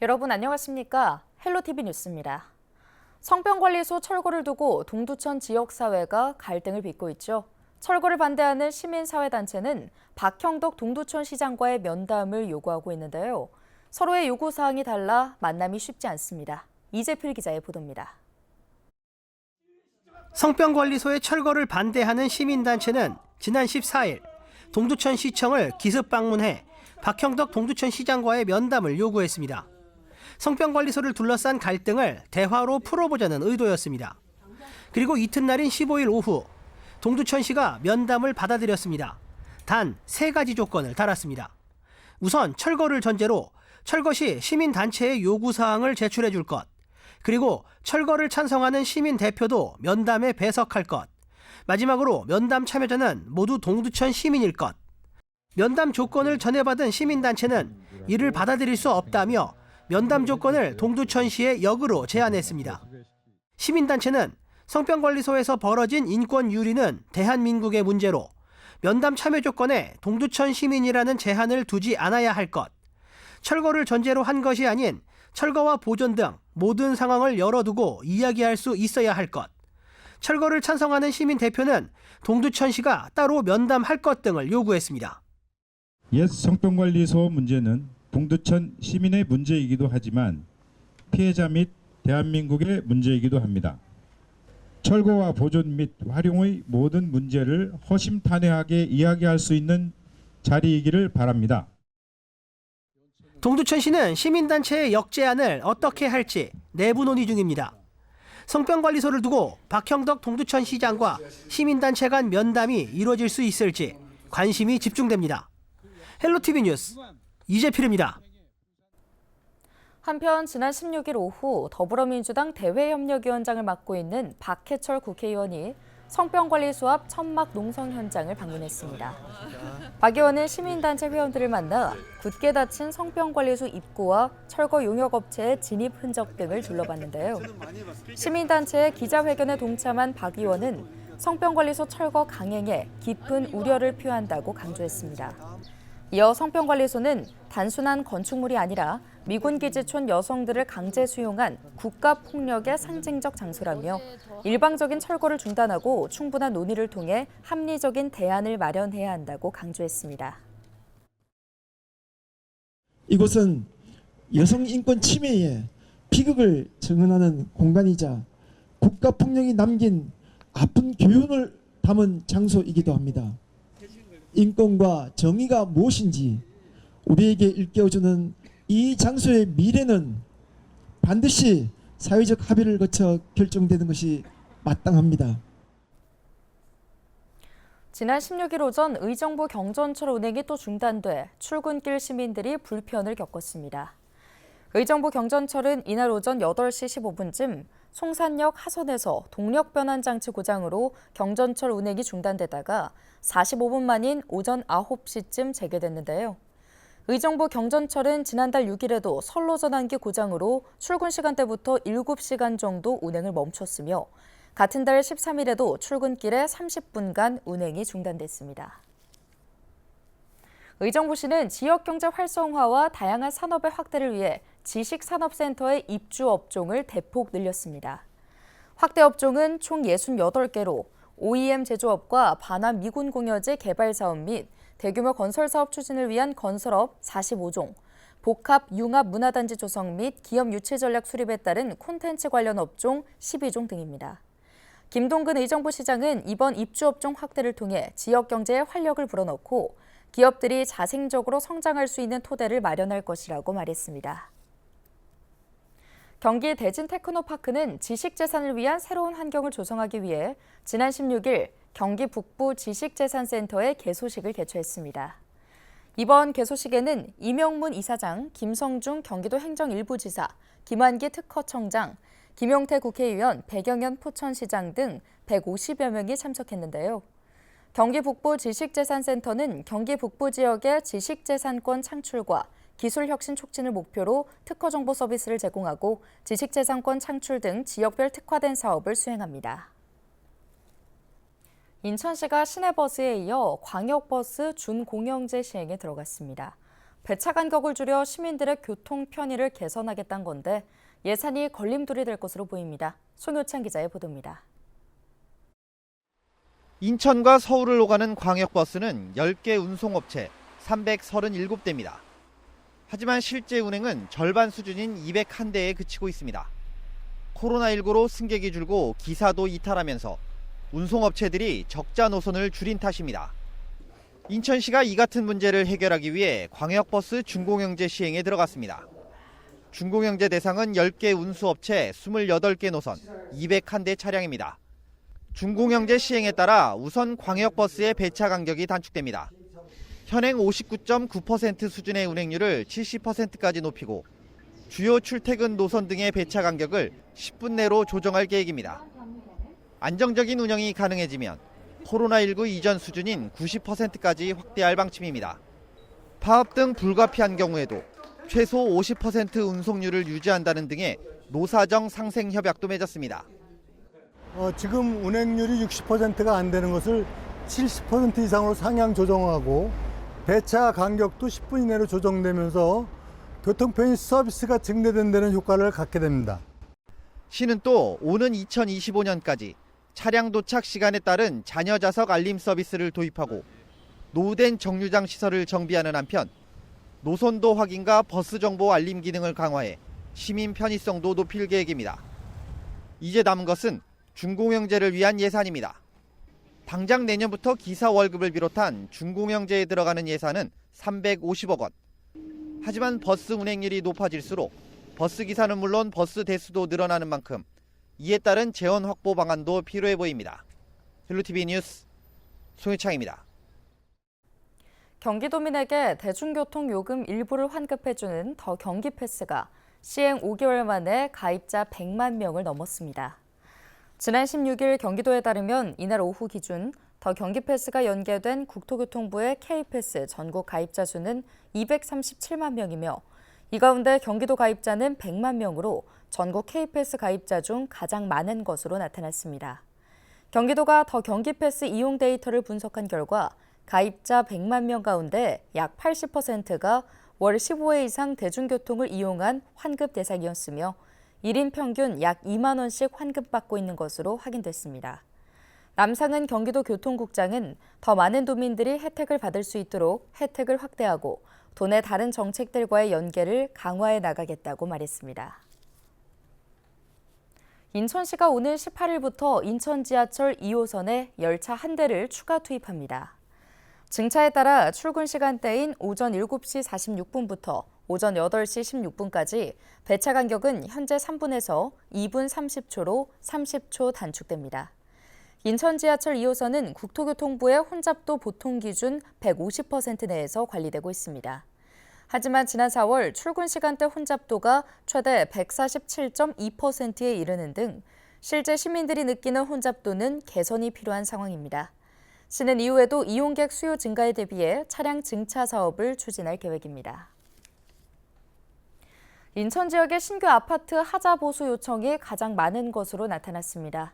여러분 안녕하십니까? 헬로티비 뉴스입니다. 성병관리소 철거를 두고 동두천 지역사회가 갈등을 빚고 있죠. 철거를 반대하는 시민사회단체는 박형덕 동두천시장과의 면담을 요구하고 있는데요. 서로의 요구사항이 달라 만남이 쉽지 않습니다. 이재필 기자의 보도입니다. 성병관리소의 철거를 반대하는 시민단체는 지난 14일 동두천시청을 기습 방문해 박형덕 동두천시장과의 면담을 요구했습니다. 성병관리소를 둘러싼 갈등을 대화로 풀어보자는 의도였습니다. 그리고 이튿날인 15일 오후 동두천시가 면담을 받아들였습니다. 단 3가지 조건을 달았습니다. 우선 철거를 전제로 철거 시 시민단체의 요구사항을 제출해 줄 것, 그리고 철거를 찬성하는 시민 대표도 면담에 배석할 것, 마지막으로 면담 참여자는 모두 동두천 시민일 것. 면담 조건을 전해받은 시민단체는 이를 받아들일 수 없다며 면담 조건을 동두천시의 역으로 제안했습니다. 시민단체는 성병관리소에서 벌어진 인권 유린은 대한민국의 문제로 면담 참여 조건에 동두천 시민이라는 제한을 두지 않아야 할 것, 철거를 전제로 한 것이 아닌 철거와 보존 등 모든 상황을 열어두고 이야기할 수 있어야 할 것, 철거를 찬성하는 시민 대표는 동두천시가 따로 면담할 것 등을 요구했습니다. 옛 성병관리소 문제는 동두천 시민의 문제이기도 하지만 피해자 및 대한민국의 문제이기도 합니다. 철거와 보존 및 활용의 모든 문제를 허심탄회하게 이야기할 수 있는 자리이기를 바랍니다. 동두천시는 시민단체의 역제안을 어떻게 할지 내부 논의 중입니다. 성병관리소를 두고 박형덕 동두천시장과 시민단체 간 면담이 이루어질 수 있을지 관심이 집중됩니다. 헬로티비 뉴스 이재필입니다. 한편 지난 16일 오후 더불어민주당 대외협력위원장을 맡고 있는 박해철 국회의원이 성병관리소 앞 천막 농성 현장을 방문했습니다. 박 의원은 시민단체 회원들을 만나 굳게 닫힌 성병관리소 입구와 철거 용역업체의 진입 흔적 등을 둘러봤는데요. 시민단체의 기자회견에 동참한 박 의원은 성병관리소 철거 강행에 깊은 우려를 표한다고 강조했습니다. 이어 성병관리소는 단순한 건축물이 아니라 미군 기지촌 여성들을 강제 수용한 국가폭력의 상징적 장소라며 일방적인 철거를 중단하고 충분한 논의를 통해 합리적인 대안을 마련해야 한다고 강조했습니다. 이곳은 여성 인권 침해에 비극을 증언하는 공간이자 국가폭력이 남긴 아픈 교훈을 담은 장소이기도 합니다. 인권과 정의가 무엇인지 우리에게 일깨워주는 이 장소의 미래는 반드시 사회적 합의를 거쳐 결정되는 것이 마땅합니다. 지난 16일 오전 의정부 경전철 운행이 또 중단돼 출근길 시민들이 불편을 겪었습니다. 의정부 경전철은 이날 오전 8시 15분쯤 송산역 하선에서 동력 변환 장치 고장으로 경전철 운행이 중단되다가 45분 만인 오전 9시쯤 재개됐는데요. 의정부 경전철은 지난달 6일에도 선로 전환기 고장으로 출근 시간대부터 7시간 정도 운행을 멈췄으며 같은 달 13일에도 출근길에 30분간 운행이 중단됐습니다. 의정부시는 지역경제 활성화와 다양한 산업의 확대를 위해 지식산업센터의 입주 업종을 대폭 늘렸습니다. 확대 업종은 총 68개로 OEM 제조업과 반환 미군 공여지 개발 사업 및 대규모 건설 사업 추진을 위한 건설업 45종, 복합 융합 문화단지 조성 및 기업 유치 전략 수립에 따른 콘텐츠 관련 업종 12종 등입니다. 김동근 의정부시장은 이번 입주 업종 확대를 통해 지역 경제에 활력을 불어넣고 기업들이 자생적으로 성장할 수 있는 토대를 마련할 것이라고 말했습니다. 경기 대진 테크노파크는 지식재산을 위한 새로운 환경을 조성하기 위해 지난 16일 경기 북부 지식재산센터의 개소식을 개최했습니다. 이번 개소식에는 이명문 이사장, 김성중 경기도 행정일부지사, 김한기 특허청장, 김용태 국회의원, 백영현 포천시장 등 150여 명이 참석했는데요. 경기 북부 지식재산센터는 경기 북부 지역의 지식재산권 창출과 기술혁신 촉진을 목표로 특허정보 서비스를 제공하고 지식재산권 창출 등 지역별 특화된 사업을 수행합니다. 인천시가 시내버스에 이어 광역버스 준공영제 시행에 들어갔습니다. 배차 간격을 줄여 시민들의 교통 편의를 개선하겠다는 건데 예산이 걸림돌이 될 것으로 보입니다. 송효찬 기자의 보도입니다. 인천과 서울을 오가는 광역버스는 10개 운송업체 337대입니다. 하지만 실제 운행은 절반 수준인 201대에 그치고 있습니다. 코로나19로 승객이 줄고 기사도 이탈하면서 운송업체들이 적자 노선을 줄인 탓입니다. 인천시가 이 같은 문제를 해결하기 위해 광역버스 준공영제 시행에 들어갔습니다. 준공영제 대상은 10개 운수업체 28개 노선 201대 차량입니다. 준공영제 시행에 따라 우선 광역버스의 배차 간격이 단축됩니다. 현행 59.9% 수준의 운행률을 70%까지 높이고 주요 출퇴근 노선 등의 배차 간격을 10분 내로 조정할 계획입니다. 안정적인 운영이 가능해지면 코로나19 이전 수준인 90%까지 확대할 방침입니다. 파업 등 불가피한 경우에도 최소 50% 운송률을 유지한다는 등의 노사정 상생 협약도 맺었습니다. 지금 운행률이 60%가 안 되는 것을 70% 이상으로 상향 조정하고 배차 간격도 10분 이내로 조정되면서 교통편의 서비스가 증대된다는 효과를 갖게 됩니다. 시는 또 오는 2025년까지 차량 도착 시간에 따른 잔여 좌석 알림 서비스를 도입하고 노후된 정류장 시설을 정비하는 한편 노선도 확인과 버스 정보 알림 기능을 강화해 시민 편의성도 높일 계획입니다. 이제 남은 것은 준공영제를 위한 예산입니다. 당장 내년부터 기사 월급을 비롯한 준공영제에 들어가는 예산은 350억 원. 하지만 버스 운행률이 높아질수록 버스 기사는 물론 버스 대수도 늘어나는 만큼 이에 따른 재원 확보 방안도 필요해 보입니다. 헬로티비 뉴스 송유창입니다. 경기도민에게 대중교통 요금 일부를 환급해주는 더 경기 패스가 시행 5개월 만에 가입자 100만 명을 넘었습니다. 지난 16일 경기도에 따르면 이날 오후 기준 더 경기 패스가 연계된 국토교통부의 K패스 전국 가입자 수는 237만 명이며 이 가운데 경기도 가입자는 100만 명으로 전국 K패스 가입자 중 가장 많은 것으로 나타났습니다. 경기도가 더 경기 패스 이용 데이터를 분석한 결과 가입자 100만 명 가운데 약 80%가 월 15회 이상 대중교통을 이용한 환급 대상이었으며 1인 평균 약 2만 원씩 환급받고 있는 것으로 확인됐습니다. 남상은 경기도 교통국장은 더 많은 도민들이 혜택을 받을 수 있도록 혜택을 확대하고 도내 다른 정책들과의 연계를 강화해 나가겠다고 말했습니다. 인천시가 오늘 18일부터 인천 지하철 2호선에 열차 한 대를 추가 투입합니다. 증차에 따라 출근 시간대인 오전 7시 46분부터 오전 8시 16분까지 배차 간격은 현재 3분에서 2분 30초로 30초 단축됩니다. 인천 지하철 2호선은 국토교통부의 혼잡도 보통 기준 150% 내에서 관리되고 있습니다. 하지만 지난 4월 출근 시간대 혼잡도가 최대 147.2%에 이르는 등 실제 시민들이 느끼는 혼잡도는 개선이 필요한 상황입니다. 시는 이후에도 이용객 수요 증가에 대비해 차량 증차 사업을 추진할 계획입니다. 인천 지역의 신규 아파트 하자 보수 요청이 가장 많은 것으로 나타났습니다.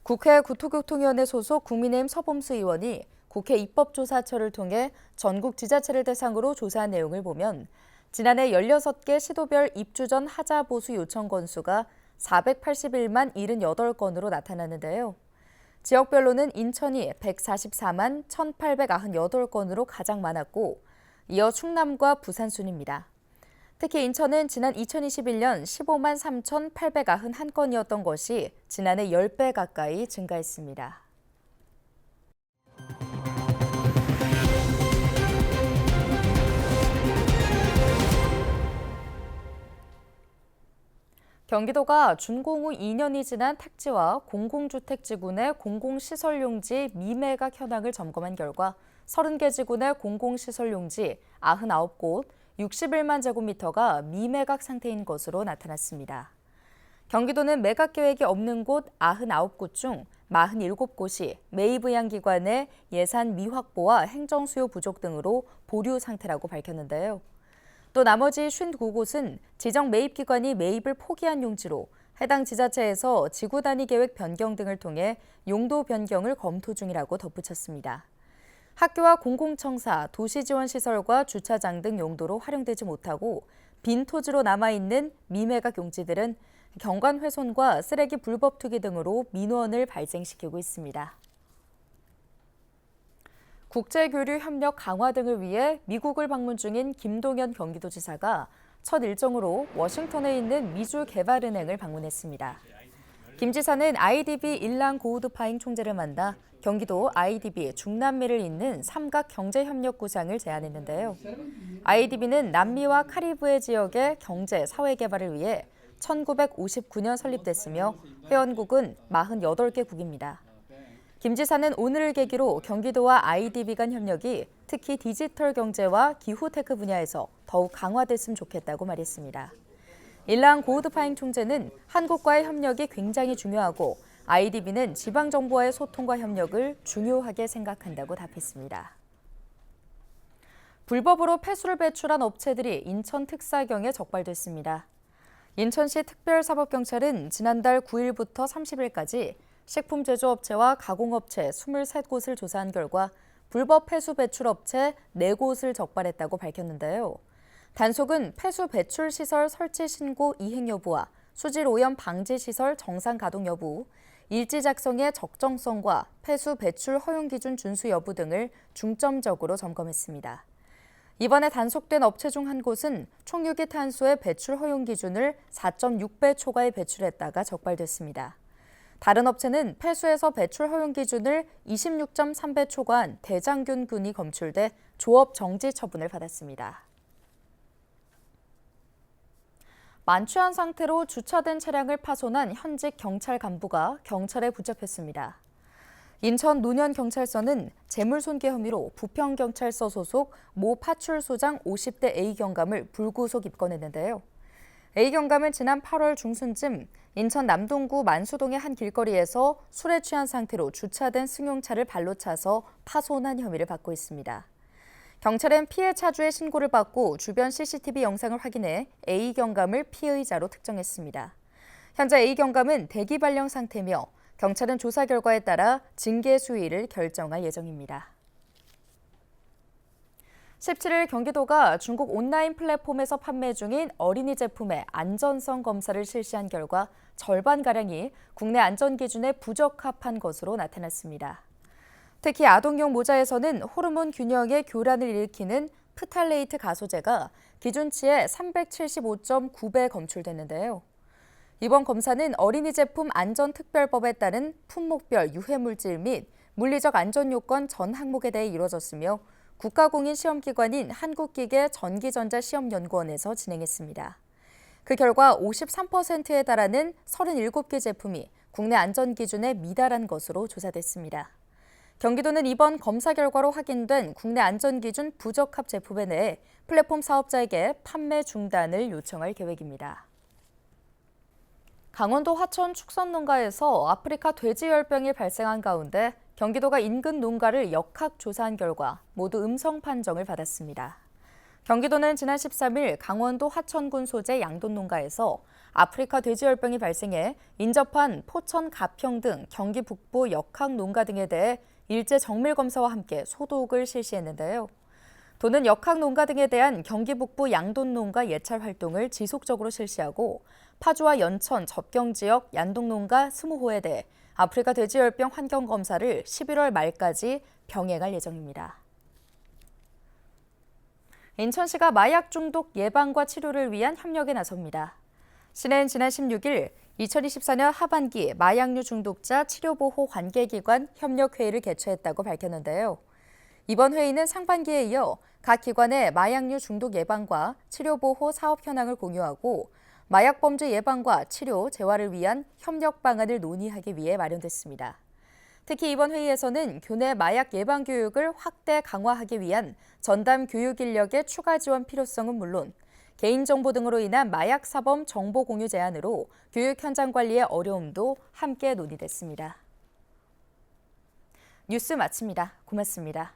국회 국토교통위원회 소속 국민의힘 서범수 의원이 국회 입법조사처를 통해 전국 지자체를 대상으로 조사한 내용을 보면 지난해 16개 시도별 입주 전 하자 보수 요청 건수가 481만 78건으로 나타났는데요. 지역별로는 인천이 144만 1,898건으로 가장 많았고 이어 충남과 부산 순입니다. 특히 인천은 지난 2021년 15만 3,891건이었던 것이 지난해 10배 가까이 증가했습니다. 경기도가 준공 후 2년이 지난 택지와 공공주택 지구내 공공시설용지 미매각 현황을 점검한 결과 30개 지구내 공공시설용지 99곳 61만 제곱미터가 미매각 상태인 것으로 나타났습니다. 경기도는 매각 계획이 없는 곳 99곳 중 47곳이 매입의향기관의 예산 미확보와 행정수요 부족 등으로 보류 상태라고 밝혔는데요. 또 나머지 59곳은 지정 매입기관이 매입을 포기한 용지로 해당 지자체에서 지구단위 계획 변경 등을 통해 용도 변경을 검토 중이라고 덧붙였습니다. 학교와 공공청사, 도시지원시설과 주차장 등 용도로 활용되지 못하고 빈 토지로 남아있는 미매각 용지들은 경관 훼손과 쓰레기 불법 투기 등으로 민원을 발생시키고 있습니다. 국제교류 협력 강화 등을 위해 미국을 방문 중인 김동연 경기도지사가 첫 일정으로 워싱턴에 있는 미주개발은행을 방문했습니다. 김 지사는 IDB 일랑 고우드파잉 총재를 만나 경기도 IDB 중남미를 잇는 삼각 경제협력 구상을 제안했는데요. IDB는 남미와 카리브해 지역의 경제, 사회 개발을 위해 1959년 설립됐으며 회원국은 48개국입니다. 김 지사는 오늘을 계기로 경기도와 IDB 간 협력이 특히 디지털 경제와 기후테크 분야에서 더욱 강화됐으면 좋겠다고 말했습니다. 일랑 고우드파잉 총재는 한국과의 협력이 굉장히 중요하고 IDB는 지방정부와의 소통과 협력을 중요하게 생각한다고 답했습니다. 불법으로 폐수를 배출한 업체들이 인천 특사경에 적발됐습니다. 인천시 특별사법경찰은 지난달 9일부터 30일까지 식품 제조업체와 가공업체 23곳을 조사한 결과 불법 폐수 배출업체 4곳을 적발했다고 밝혔는데요. 단속은 폐수 배출 시설 설치 신고 이행 여부와 수질 오염 방지 시설 정상 가동 여부, 일지 작성의 적정성과 폐수 배출 허용 기준 준수 여부 등을 중점적으로 점검했습니다. 이번에 단속된 업체 중 한 곳은 총유기탄소의 배출 허용 기준을 4.6배 초과해 배출했다가 적발됐습니다. 다른 업체는 폐수에서 배출 허용 기준을 26.3배 초과한 대장균군이 검출돼 조업 정지 처분을 받았습니다. 만취한 상태로 주차된 차량을 파손한 현직 경찰 간부가 경찰에 붙잡혔습니다. 인천 노년경찰서는 재물손괴 혐의로 부평경찰서 소속 모 파출소장 50대 A 경감을 불구속 입건했는데요. A 경감은 지난 8월 중순쯤 인천 남동구 만수동의 한 길거리에서 술에 취한 상태로 주차된 승용차를 발로 차서 파손한 혐의를 받고 있습니다. 경찰은 피해 차주의 신고를 받고 주변 CCTV 영상을 확인해 A 경감을 피의자로 특정했습니다. 현재 A 경감은 대기 발령 상태며 경찰은 조사 결과에 따라 징계 수위를 결정할 예정입니다. 17일 경기도가 중국 온라인 플랫폼에서 판매 중인 어린이 제품의 안전성 검사를 실시한 결과 절반가량이 국내 안전기준에 부적합한 것으로 나타났습니다. 특히 아동용 모자에서는 호르몬 균형의 교란을 일으키는 프탈레이트 가소제가 기준치의 375.9배 검출됐는데요. 이번 검사는 어린이 제품 안전특별법에 따른 품목별 유해물질 및 물리적 안전요건 전 항목에 대해 이루어졌으며 국가공인 시험기관인 한국기계전기전자시험연구원에서 진행했습니다. 그 결과 53%에 달하는 37개 제품이 국내 안전기준에 미달한 것으로 조사됐습니다. 경기도는 이번 검사 결과로 확인된 국내 안전기준 부적합 제품에 대해 플랫폼 사업자에게 판매 중단을 요청할 계획입니다. 강원도 화천 축선농가에서 아프리카 돼지열병이 발생한 가운데 경기도가 인근 농가를 역학조사한 결과 모두 음성 판정을 받았습니다. 경기도는 지난 13일 강원도 화천군 소재 양돈농가에서 아프리카 돼지열병이 발생해 인접한 포천 가평 등 경기 북부 역학농가 등에 대해 일제 정밀검사와 함께 소독을 실시했는데요. 도는 역학농가 등에 대한 경기 북부 양돈농가 예찰 활동을 지속적으로 실시하고 파주와 연천 접경지역 양돈농가 20호에 대해 아프리카 돼지열병 환경검사를 11월 말까지 병행할 예정입니다. 인천시가 마약 중독 예방과 치료를 위한 협력에 나섭니다. 시는 지난 16일 2024년 하반기 마약류 중독자 치료보호 관계기관 협력회의를 개최했다고 밝혔는데요. 이번 회의는 상반기에 이어 각 기관의 마약류 중독 예방과 치료보호 사업 현황을 공유하고 마약범죄 예방과 치료, 재활을 위한 협력 방안을 논의하기 위해 마련됐습니다. 특히 이번 회의에서는 교내 마약 예방 교육을 확대 강화하기 위한 전담 교육 인력의 추가 지원 필요성은 물론 개인정보 등으로 인한 마약 사범 정보 공유 제한으로 교육 현장 관리의 어려움도 함께 논의됐습니다. 뉴스 마칩니다. 고맙습니다.